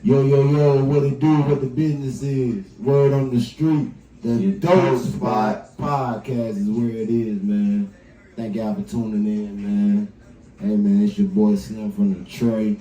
Yo, yo, yo, what it do, what the business is. Word on the street. The Dope Spot Podcast is where it is, man. Thank y'all for tuning in, man. Hey, man, it's your boy Slim from the Trey.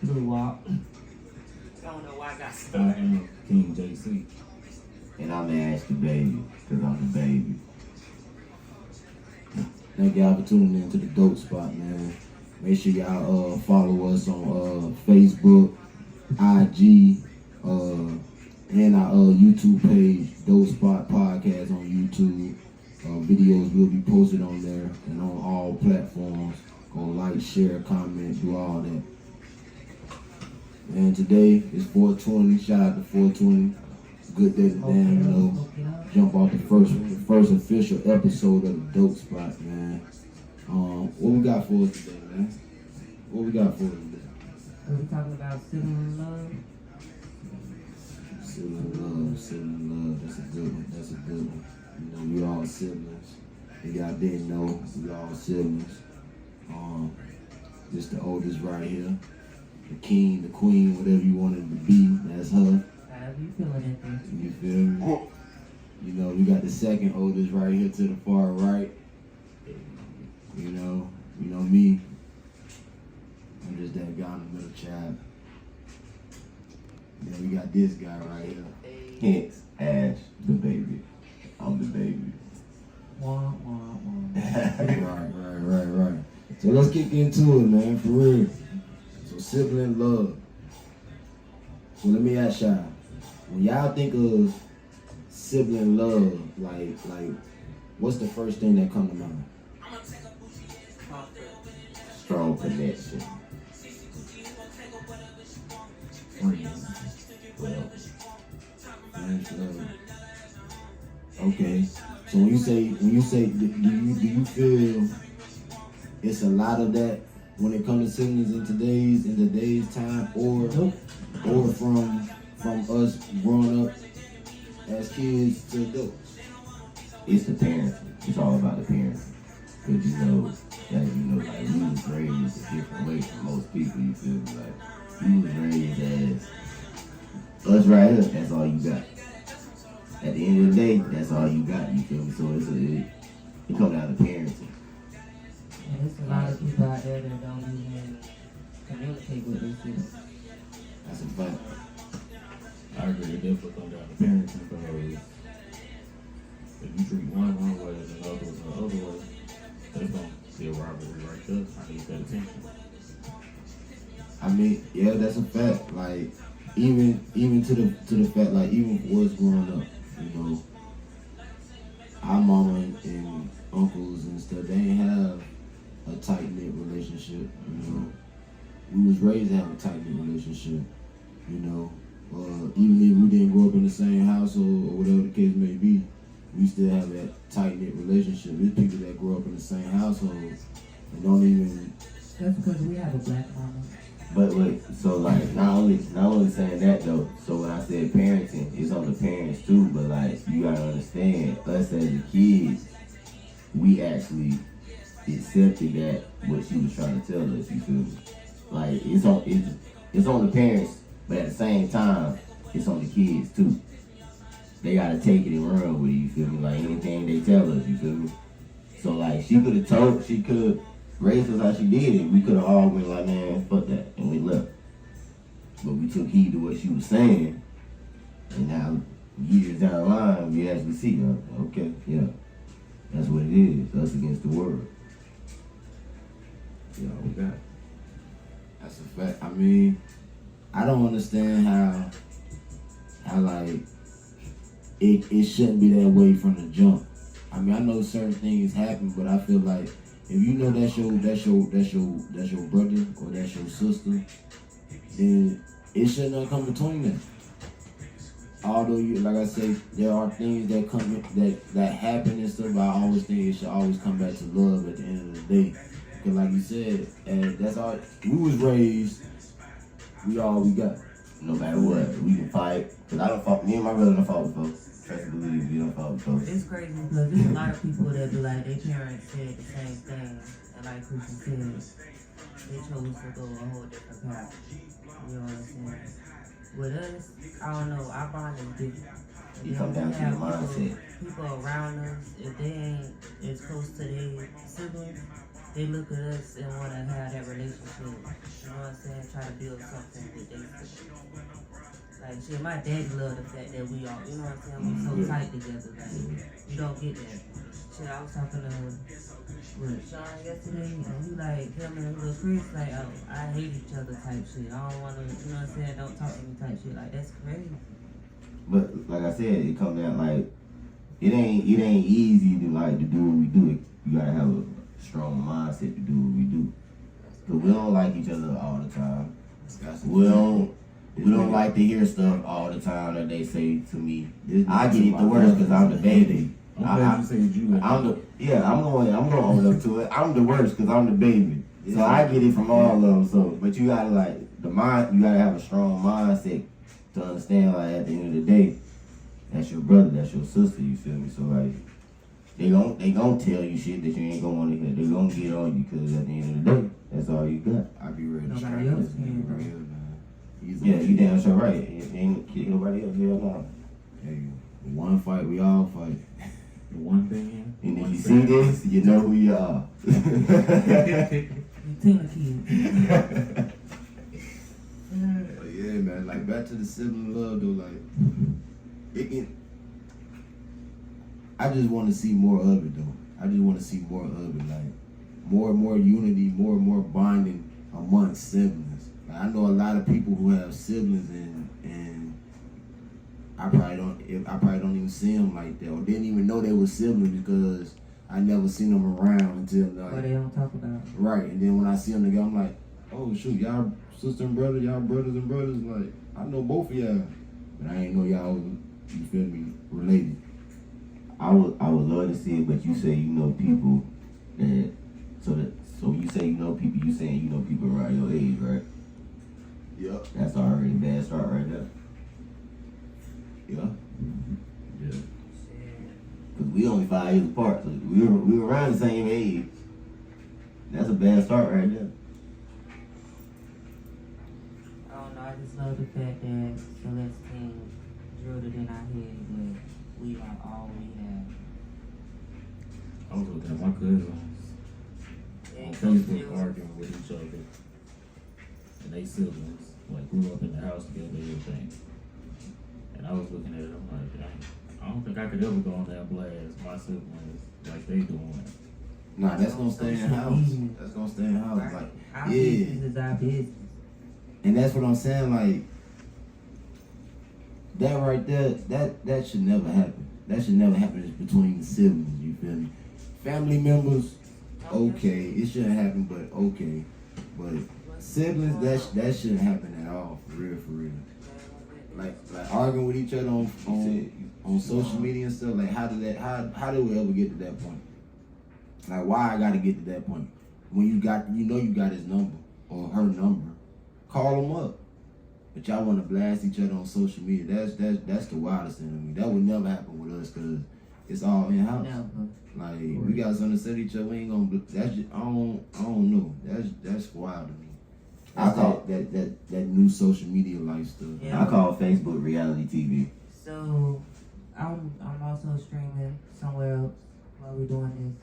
Blue Walk. I don't know why I got I stuck. am King JC. And I'm the Ashley Baby, because I'm the baby. Thank y'all for tuning in to the Dope Spot, man. Make sure y'all follow us on Facebook, IG, and our YouTube page, Dope Spot Podcast on YouTube. Videos will be posted on there and on all platforms. Go like, share, comment, do all that. And today is 420. Shout out to 420. Good day to damn jump off the first official episode of the Dope Spot, man. What we got for us today, man? What we got for us today? We talking about sibling love. Sibling love. That's a good one. You know, we all siblings. If y'all didn't know, we all siblings. This the oldest right here. The king, the queen, whatever you wanted to be, that's her. How you feeling at this? You feel me? You know, we got the second oldest right here to the far right. You know me. I'm just that guy in the middle child. Then we got this guy right here. Hence, Ash, the baby. I'm the baby. Wah, wah, wah. Right. So let's kick into it, man, for real. So sibling love. So let me ask y'all, when y'all think of sibling love, like, what's the first thing that come to mind? Strong connection. Well, friends, love. Okay. So when you say, do you feel it's a lot of that when it comes to siblings in today's time, or from us growing up as kids to adults? It's the parents. It's all about the parents. Because like we was raised a different way from most people, you feel me? Like we was raised as us right here, that's all you got. At the end of the day, that's all you got, you feel me? So it comes down to parenting. And there's a lot of people out there that don't even communicate with their kids. That's a fact. I agree. It definitely comes down to parenting, because if you treat one way and another way, that's going to be a rivalry right there. I need that attention. I mean, yeah, that's a fact. Like, even to the fact, like, even for us growing up, you know, our mama and uncles and stuff, they ain't have a tight-knit relationship, you know. We was raised to have a tight-knit relationship, you know. Even if we didn't grow up in the same household or whatever the case may be, we still have that tight-knit relationship. There's people that grow up in the same household and don't even... That's because we have a black mama. But wait, so like not only saying that though, so when I said parenting, it's on the parents too, but like you gotta understand, us as the kids, we actually accepted that what she was trying to tell us, you feel me? Like it's on the parents, but at the same time, it's on the kids too. They gotta take it and run with it, you feel me? Like anything they tell us, you feel me? So like she could have raised us how she did it. We could have all been like, man, fuck that, and we left. But we took heed to what she was saying, and now years down the line, we actually see, okay, yeah, that's what it is. Us against the world. Yeah, we got it. That's a fact. I mean, I don't understand how like it shouldn't be that way from the jump. I mean, I know certain things happen, but I feel like if you know that's your brother or that's your sister, then it should not come between them. Although like I say, there are things that come that happen and stuff, but I always think it should always come back to love at the end of the day. Because like you said, and that's all we was raised. We all we got. No matter what, we can fight. Cause I don't fought. Me and my brother don't fought before. Trust and believe, we don't fought before. It's crazy because there's a lot of people that be like their parents said the same thing, and like Christian said, they chose to go a whole different path. You know what I'm saying? With us, I don't know, our bond is different. You come down to the mindset. People around us, if they ain't as close to their siblings, they look at us and want to have that relationship. You know what I'm saying? Try to build something with their siblings. Like, shit, my daddy love the fact that we all, you know what I'm saying? We so tight together. Like, you don't get that. Shit, I was talking to Sean yesterday, and he like, him and little Chris, like, oh, I hate each other type shit. I don't want to, you know what I'm saying? Don't talk to me type shit. Like, that's crazy. But like I said, it come down like it ain't easy to do what we do. You gotta have a strong mindset to do what we do. Cause we don't like each other all the time. We don't like to hear stuff all the time that they say to me. I get it the worst because I'm the baby. I'm going to own up to it. I'm the worst because I'm the baby. So I get it from all of them. So, but you gotta you gotta have a strong mindset to understand, like, at the end of the day, that's your brother, that's your sister, you feel me? So, like, they gon' tell you shit that you ain't gonna want to hear. They gon' get on you because at the end of the day, that's all you got. I be ready to Nobody else can, bro. Yeah, you damn sure right. Ain't kick nobody else, hell no. Hey, one fight, we all fight. The one thing. And if you see this, you know who you are. You Tina kid. But yeah, man, like back to the sibling love though, like it can. I just want to see more of it though. I just want to see more of it, like more and more unity, more and more bonding amongst siblings. Like, I know a lot of people who have siblings and I probably don't even see them like that, or didn't even know they were siblings because I never seen them around until like. What they don't talk about. Right, and then when I see them together, I'm like, oh shoot, y'all sister and brother, y'all brothers and brothers. Like, I know both of y'all, but I ain't know y'all was, you feel me, related. I would love to see it, but you say you know people so you say you know people, you saying you know people around your age, right? Yep. That's already a bad start right there. Yeah. Yeah. Cause we only 5 years apart, so we were around the same age. That's a bad start right there. I don't know, I just love the fact that Celestine drilled it in our head that we are all we have. I was looking at my cousins on Facebook arguing with each other, and they siblings like grew up in the house together, everything. And I was looking at it, I'm like, dang, I don't think I could ever go on there and blast my siblings like they doing. Nah, that's gonna stay in the house. That's gonna stay in the house. Right. Like, Our yeah. business is our business. And that's what I'm saying. Like, that right there, that should never happen. That should never happen just between the siblings. You feel me? Family members, okay, it shouldn't happen, but okay. But siblings, that shouldn't happen at all. For real. Like arguing with each other on social media and stuff. Like, how did we ever get to that point? Like, why I gotta get to that point? When you got his number or her number, call them up. But y'all want to blast each other on social media. That's the wildest thing to me. That would never happen with us because it's all in house. Like, we got something to say to each other. We ain't gonna. That's just, I don't know. That's wild to me. I call that new social media life stuff. Yeah. I call Facebook reality TV. So I'm also streaming somewhere else while we're doing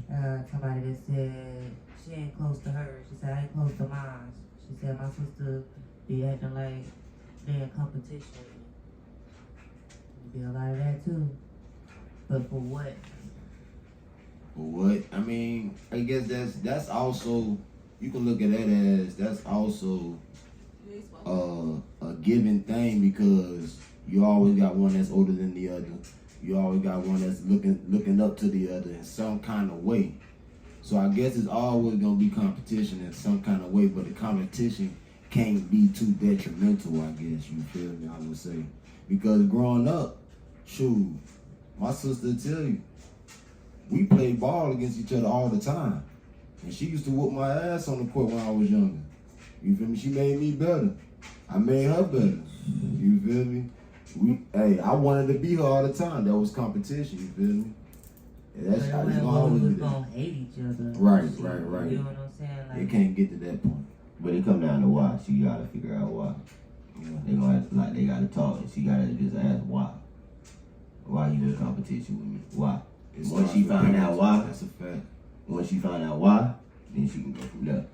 this. Somebody that said she ain't close to her. She said I ain't close to mine. She said my sister be acting like they in competition. Be a lot of that too. But for what? For what? I mean, I guess that's also, you can look at that as that's also a given thing because you always got one that's older than the other. You always got one that's looking up to the other in some kind of way. So I guess it's always gonna be competition in some kind of way, but the competition can't be too detrimental, I guess, you feel me, I would say. Because growing up, shoot, my sister tell you, we played ball against each other all the time. And she used to whoop my ass on the court when I was younger. You feel me? She made me better. I made her better. You feel me? I wanted to be her all the time. That was competition, you feel me? That's But how it's when gonna always we be was that. gonna hate each other. Right, Shit, right, right. You know what I'm saying? They Like, can't get to that point. But it come down to why. So you gotta figure out why. They gonna have to, like, they gotta talk, and she gotta just ask why. Why you in competition with me? Why? It Once starts she with find out parents. why, That's a fact. once she find out why, then she can go from there.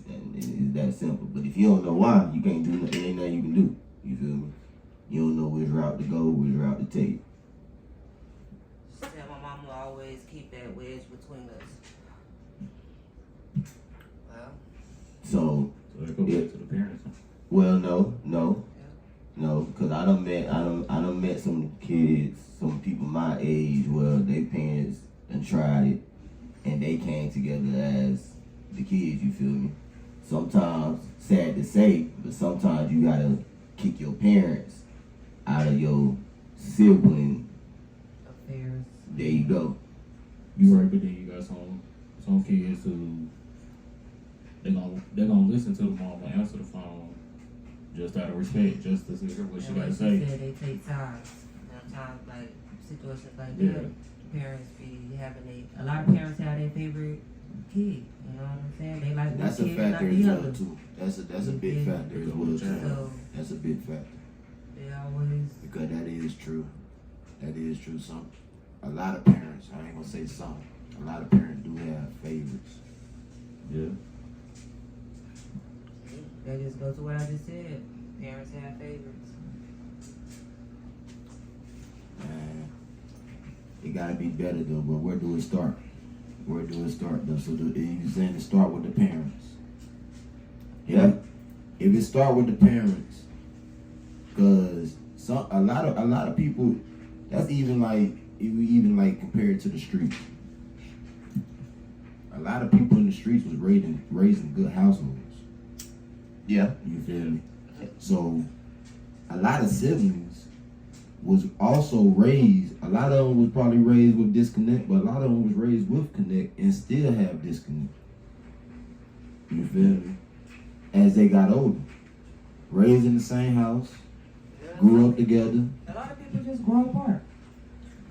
And it's that simple. But if you don't know why, you can't do nothing. Ain't nothing you can do. You feel me? You don't know which route to go, which route to take. she said my mama always keep that wedge between us. Well, So, So that goes back to the parents. well, no, because I done met some kids, some people my age, where their parents done tried it, and they came together as the kids. You feel me? Sometimes, sad to say, but sometimes you gotta kick your parents out of your sibling. affairs. There you go. You right, but then you got some kids who they're gonna listen to the mom and answer the phone just out of respect, just to hear what she And gotta like say. you said, they take times. Sometimes, like situations like Yeah. that, parents be having a lot of parents have their favorite kid. You know what I'm saying? They like one That's a kid and not factor the as other. well too. That's a big Yeah. factor as well too. So That's a big factor they always because that is true. That is true. A lot of parents. I ain't gonna say some. A lot of parents do have favorites. Yeah. that just goes to what I just said. Parents have favorites. Man, it gotta be better though. But where do it start? Where do it start though? So you saying it start with the parents? Yeah. If it start with the parents, because a lot of people, that's even like if we even like compared to the streets. A lot of people in the streets was raising good households. Yeah. You feel me? So a lot of siblings was also raised. A lot of them was probably raised with disconnect, but a lot of them was raised with connect and still have disconnect. You feel me? As they got older, raised in the same house, grew up together. A lot of people just grow apart.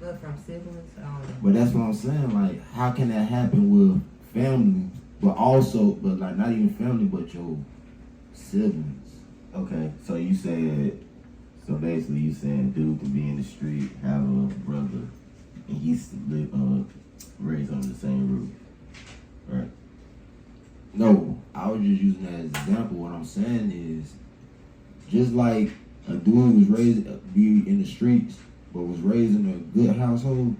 But from siblings, I don't know. But that's what I'm saying. Like, how can that happen with family, but like not even family, but your siblings? Okay. So you said, so basically you saying dude can be in the street, have a brother, and he's raised under the same roof, right? No, I was just using that as an example. What I'm saying is, just like a dude was raised be in the streets, but was raised in a good household,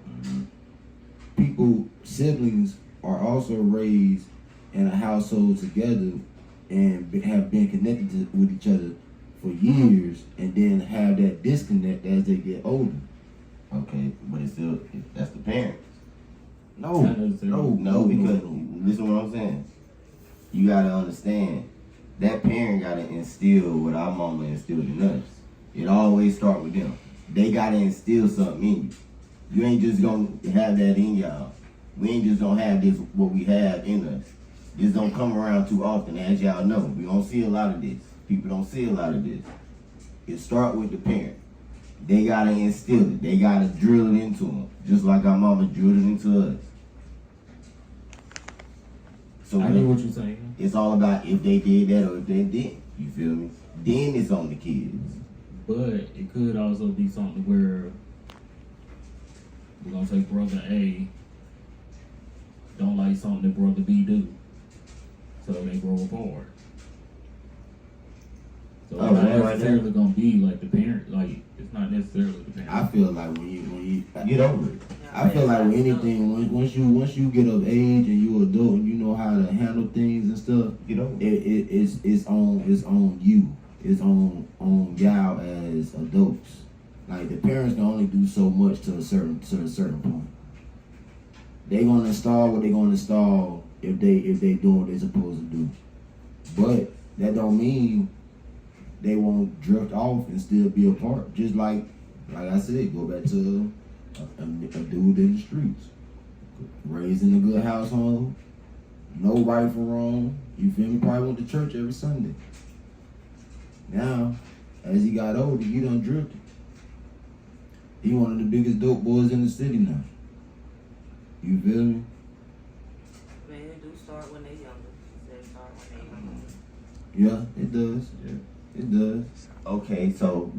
siblings are also raised in a household together and have been connected with each other for years, and then have that disconnect as they get older. Okay, but it's still, that's the parents. No, Not necessarily. No, because listen to what I'm saying. You gotta understand that parent gotta instill what our mama instilled in us. It always start with them. They gotta instill something in you. You ain't just gonna have that in y'all. We ain't just gonna have this what we have in us. This don't come around too often, as y'all know. We don't see a lot of this. People don't see a lot of this. It start with the parent. They gotta instill it. They gotta drill it into them, just like our mama drilled it into us. So I get what you're saying. it's all about if they did that or if they didn't. You feel me? Then it's on the kids. But it could also be something where we're gonna say brother A don't like something that brother B do, so they grow apart. So Oh, it's not right necessarily gonna be like the parent. Like it's not necessarily the parent. I feel like when you Get over it. I feel like with anything, once you get of age and you adult and you know how to handle things and stuff, Get over it. it's on you. It's on y'all as adults. Like the parents can only do so much to a certain point. They gonna install what they gonna install if they do what they supposed to do. But that don't mean they won't drift off and still be apart. Just like I said, go back to a dude in the streets, raised in a good household, no right from wrong. You feel me? Probably went to church every Sunday. Now, as he got older, he done drifted. He one of the biggest dope boys in the city now. You feel me? Man, it do start when they younger. They start when they younger. Yeah, it does. Yeah. It does. Okay, so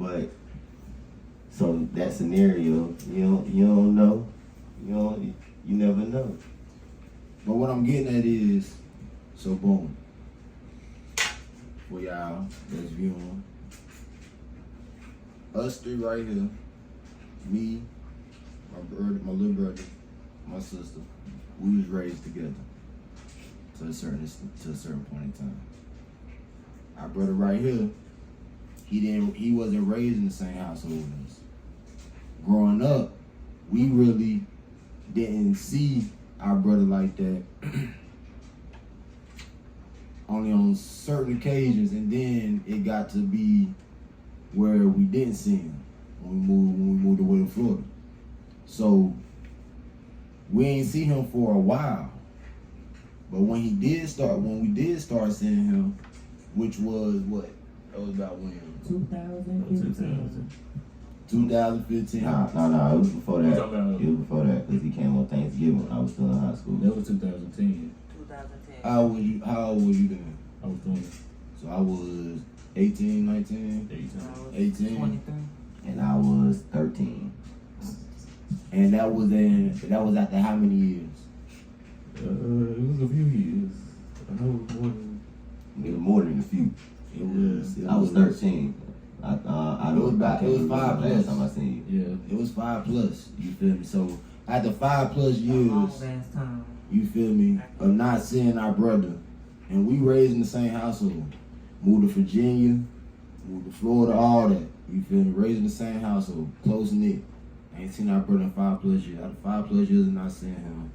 that scenario, you don't know, you never know. But what I'm getting at is, so boom. For y'all that's viewing. Us three right here. Me, my little brother, my sister. We was raised together to a certain point in time. Our brother right here, he wasn't raised in the same household as us. Growing up, we really didn't see our brother like that. Only on certain occasions, and then it got to be where we didn't see him when we moved away to Florida. So we ain't see him for a while. But when we did start seeing him, which was what? That was about when? 2015. 2015. No, it was before that. You talking about- It was before that because he came on Thanksgiving when I was still in high school. That was 2010. 2010. How old was you then? I was 20. So I was 18, 19, 18. 23. And I was 13. And that was after how many years? It was a few years. I know It was more than a few. I was 13. I It was 5 last plus. time I seen you. Yeah. It was 5+. You feel me? So after 5+ years, Long ass time. you feel me, of not seeing our brother, and we raised in the same household, moved to Virginia, moved to Florida, all that. You feel me? Raised in the same household, close knit. Ain't seen our brother in 5+ years. After 5+ years of not seeing him,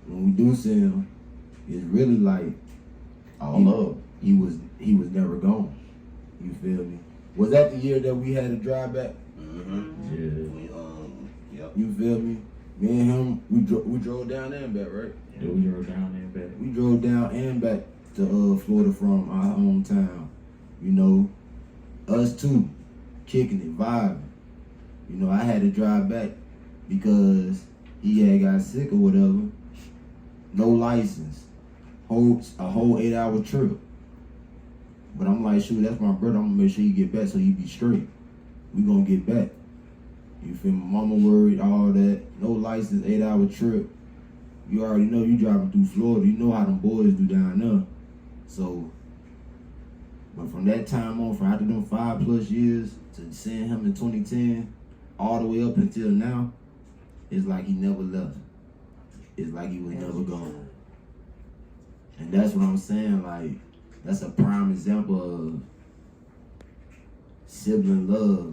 when we do see him, it's really like All love. he was never gone. You feel me? Was that the year that we had to drive back? Mm-hmm. Yeah. Yep. You feel me? Me and him, we drove down there and back, right? Yeah, we drove down there and back. We drove down and back to Florida from our hometown. You know, us two, kicking it, vibing. You know, I had to drive back because he had got sick or whatever. No license. A whole 8-hour trip. But I'm like, shoot, that's my brother. I'm gonna make sure he get back so he be straight. We gonna get back. You feel me? Mama worried, all that. No license, 8-hour trip. You already know you driving through Florida. You know how them boys do down there. So, but from that time on, from after them 5+ years to seeing him in 2010, all the way up until now, it's like he never left. It's like he was never gone. And that's what I'm saying, like, that's a prime example of sibling love.